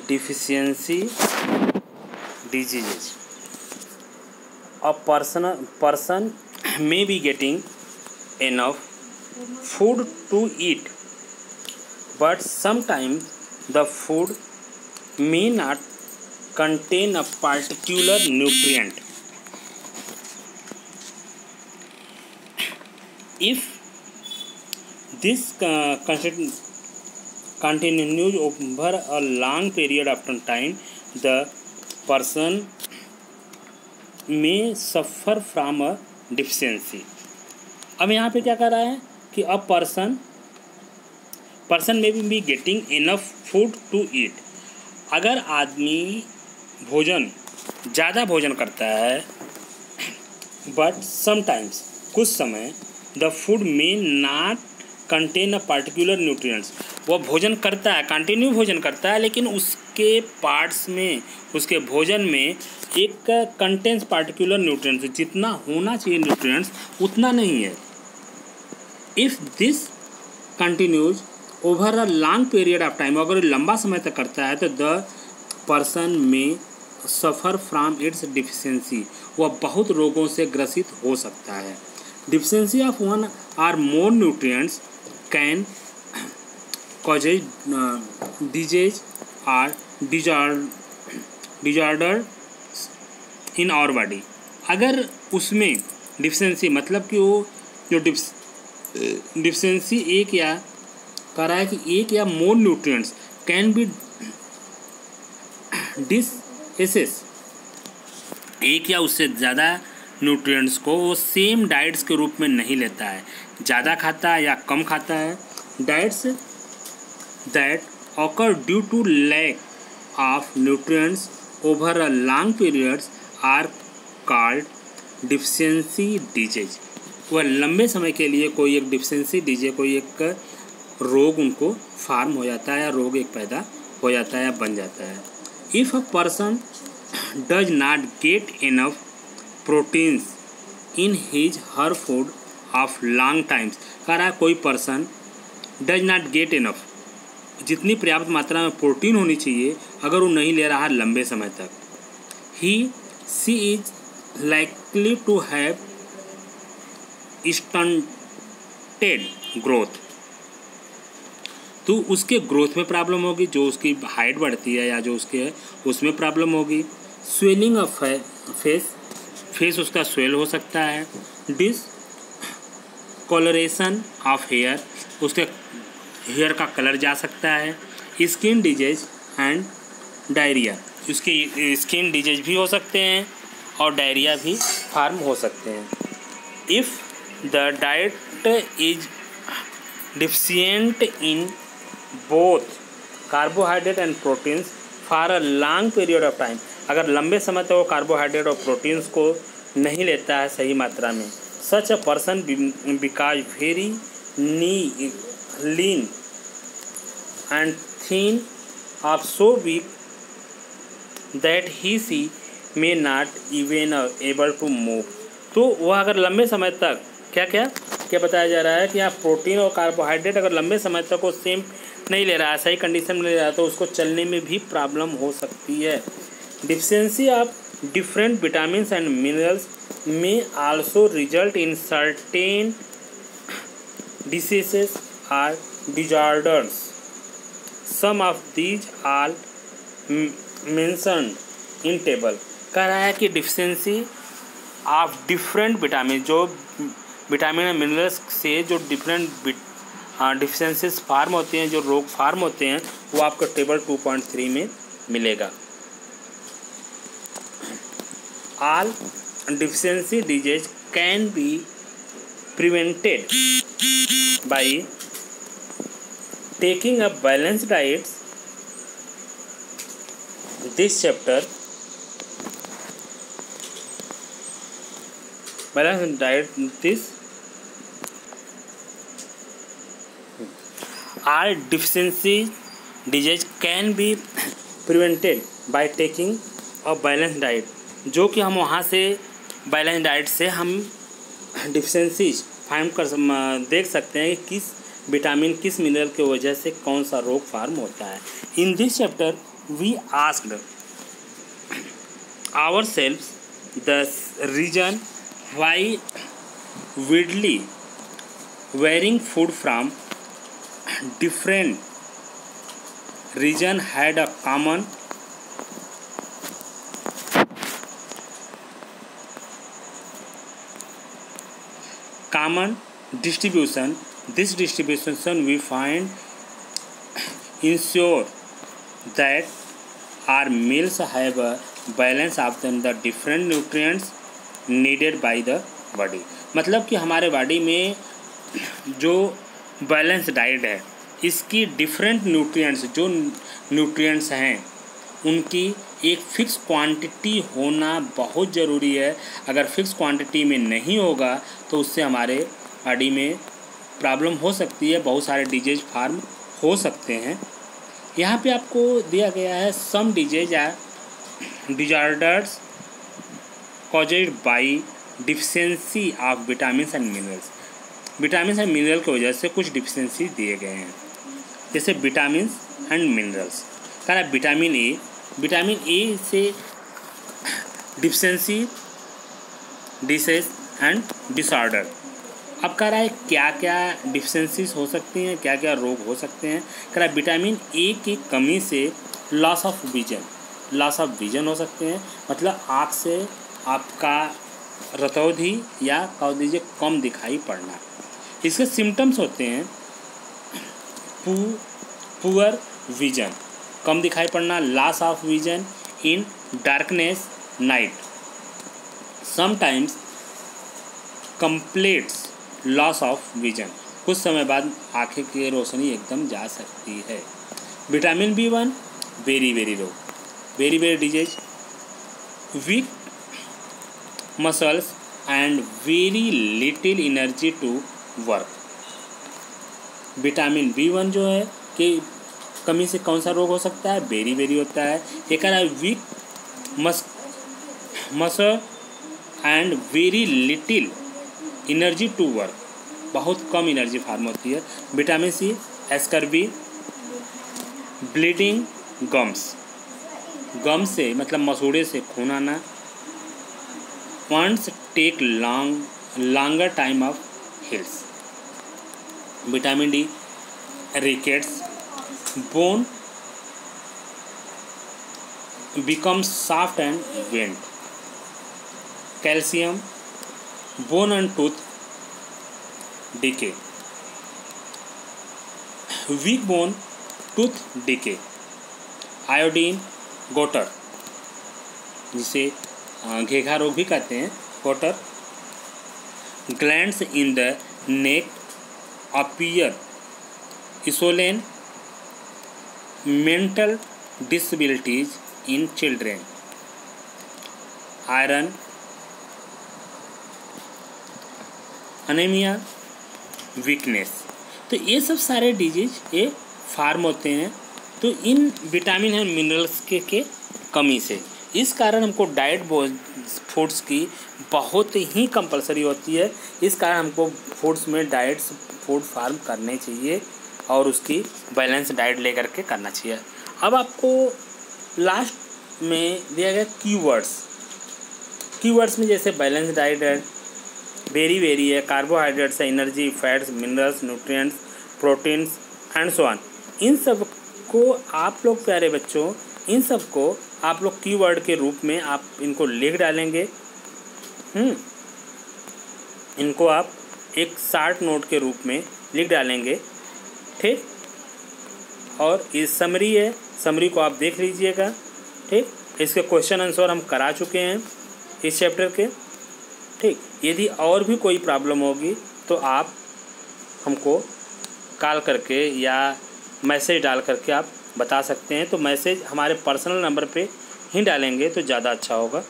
deficiency diseases. A person may be getting enough food to eat, but sometimes the food may not contain a particular nutrient. If this continues over a long period of time, the person may suffer from a deficiency. अब यहाँ पे क्या कर रहा है कि a person may be getting enough food to eat. अगर आदमी ज़्यादा भोजन करता है, बट समटाइम्स कुछ समय the food may not contain a particular nutrients. वह भोजन करता है, कंटिन्यू भोजन करता है, लेकिन उसके पार्ट्स में, उसके भोजन में एक कंटेंस पार्टिकुलर न्यूट्रिएंट्स, जितना होना चाहिए न्यूट्रिएंट्स उतना नहीं है. If this continues over a long period of time, अगर लंबा समय तक करता है तो द पर्सन में सफ़र फ्रॉम इट्स डिफिशियंसी. वह बहुत रोगों से ग्रसित हो सकता है. Deficiency of one or more nutrients can causes disease or disorder in our body. अगर उसमें डिफिशियंसी मतलब कि वो जो डिफिशियंसी एक या कह रहा है कि एक या मोर न्यूट्रिएंट्स कैन बी डिसएसेस, एक या उससे ज़्यादा न्यूट्रिएंट्स को वो सेम डाइट्स के रूप में नहीं लेता है, ज़्यादा खाता है या कम खाता है. Diets that occur due to lack of nutrients over a long periods are called deficiency disease. वह लंबे समय के लिए कोई एक डिफिशियंसी डिजीज, कोई एक रोग उनको फार्म हो जाता है या रोग एक पैदा हो जाता है या बन जाता है. If a person does not get enough proteins in his her food of long times. कह रहा है कोई person does not get enough, जितनी पर्याप्त मात्रा में प्रोटीन होनी चाहिए अगर वो नहीं ले रहा है लंबे समय तक, C is likely to have stunted growth. तो उसके ग्रोथ में प्रॉब्लम होगी, जो उसकी हाइट बढ़ती है या जो उसके है उसमें प्रॉब्लम होगी. स्वेलिंग ऑफ फेस उसका स्वेल हो सकता है. डिसकलरेशन ऑफ हेयर, उसके हेयर का कलर जा सकता है. स्किन डिजीज एंड डायरिया, उसके स्किन डिजीज भी हो सकते हैं और डायरिया भी फार्म हो सकते हैं. If the diet is deficient in both carbohydrate and proteins for a long period of time, अगर लंबे समय तक वो कार्बोहाइड्रेट और प्रोटीन्स को नहीं लेता है सही मात्रा में, such a person because very lean and thin or so weak that she may not even able to move. तो वह अगर लंबे समय तक क्या बताया जा रहा है कि आप प्रोटीन और कार्बोहाइड्रेट अगर लंबे समय तक वो सेम नहीं ले रहा है, सही कंडीशन में ले रहा है, तो उसको चलने में भी प्रॉब्लम हो सकती है. Deficiency of different vitamins and minerals में also result in certain diseases are disorders. Some of these are mentioned in table. कह रहा है कि डिफिशियंसी ऑफ डिफरेंट विटामिन, जो विटामिन एंड मिनरल्स से जो डिफरेंट डिफिशियंसीज फार्म होते हैं, जो रोग फार्म होते हैं, वो आपको टेबल 2.3 में मिलेगा. All deficiency disease can be prevented by taking a balanced diet. This chapter, balanced diet, this all deficiency disease can be prevented by taking a balanced diet. जो कि हम वहाँ से बैलेंस डाइट से हम डिफिशियंसीज फाइंड कर देख सकते हैं कि किस विटामिन किस मिनरल की वजह से कौन सा रोग फार्म होता है. In this chapter we asked ourselves the reason why widely varying food from different region had a common distribution. This distribution we find ensure that our meals have a balance of the different nutrients needed by the body. मतलब कि हमारे body में जो balance diet है इसकी different nutrients हैं उनकी एक फ़िक्स क्वांटिटी होना बहुत ज़रूरी है। अगर फिक्स क्वांटिटी में नहीं होगा तो उससे हमारे बॉडी में प्रॉब्लम हो सकती है, बहुत सारे डिजीज फार्म हो सकते हैं। यहाँ पे आपको दिया गया है some disease or disorders caused by deficiency of vitamin and minerals. Vitamin and mineral की वजह से कुछ डिफिशियंसी दिए गए हैं, जैसे विटामिन एंड मिनरल्स। कह रहा है विटामिन ए से डिफिशियंसी डिसीज एंड डिसऑर्डर। अब कह रहा है क्या क्या डिफिशियंसीज हो सकती हैं, क्या क्या रोग हो सकते हैं। कह रहा है विटामिन ए की कमी से लॉस ऑफ विजन हो सकते हैं, मतलब आँख से आपका रतौंधी या कह दीजिए कम दिखाई पड़ना। इसके सिम्टम्स होते हैं पुअर विजन, कम दिखाई पड़ना, loss of vision in darkness night, sometimes completes loss of vision, कुछ समय बाद आँखें की रोशनी एकदम जा सकती है। Vitamin B1 very low, very disease, weak muscles and very little energy to work. Vitamin B1 जो है कि कमी से कौन सा रोग हो सकता है, वेरी होता है। एक कह रहा है weak muscle and very little energy to work, बहुत कम एनर्जी फार्म होती है। Vitamin C scurvy, bleeding gums से मतलब मसूड़े से खून आना, wounds take longer time of heals. Vitamin D rickets, bone becomes soft and bent. Calcium, bone and tooth decay. Weak bone, tooth decay. Iodine, गोटर, जिसे घेघा रोग भी कहते हैं, गोटर। Glands in the neck appear swollen. Mental disabilities in children. Iron, anaemia, weakness. तो ये सब सारे disease ये फार्म होते हैं तो इन विटामिन एंड मिनरल्स के कमी से। इस कारण हमको डाइट फूड्स की बहुत ही कंपलसरी होती है। इस कारण हमको फूड्स में फूड फार्म करने चाहिए और उसकी बैलेंस डाइट लेकर के करना चाहिए। अब आपको लास्ट में दिया गया कीवर्ड्स में जैसे बैलेंस डाइट है, वेरी है, कार्बोहाइड्रेट्स है, energy, fats, minerals, nutrients, proteins and so on. इन सब को आप लोग प्यारे बच्चों, इन सब को आप लोग कीवर्ड के रूप में आप इनको लिख डालेंगे। इनको आप एक शॉर्ट नोट के रूप में लिख डालेंगे, ठीक। और ये समरी है, समरी को आप देख लीजिएगा, ठीक। इसके क्वेश्चन आंसर हम करा चुके हैं इस चैप्टर के, ठीक। यदि और भी कोई प्रॉब्लम होगी तो आप हमको कॉल करके या मैसेज डाल करके आप बता सकते हैं। तो मैसेज हमारे पर्सनल नंबर पे ही डालेंगे तो ज़्यादा अच्छा होगा।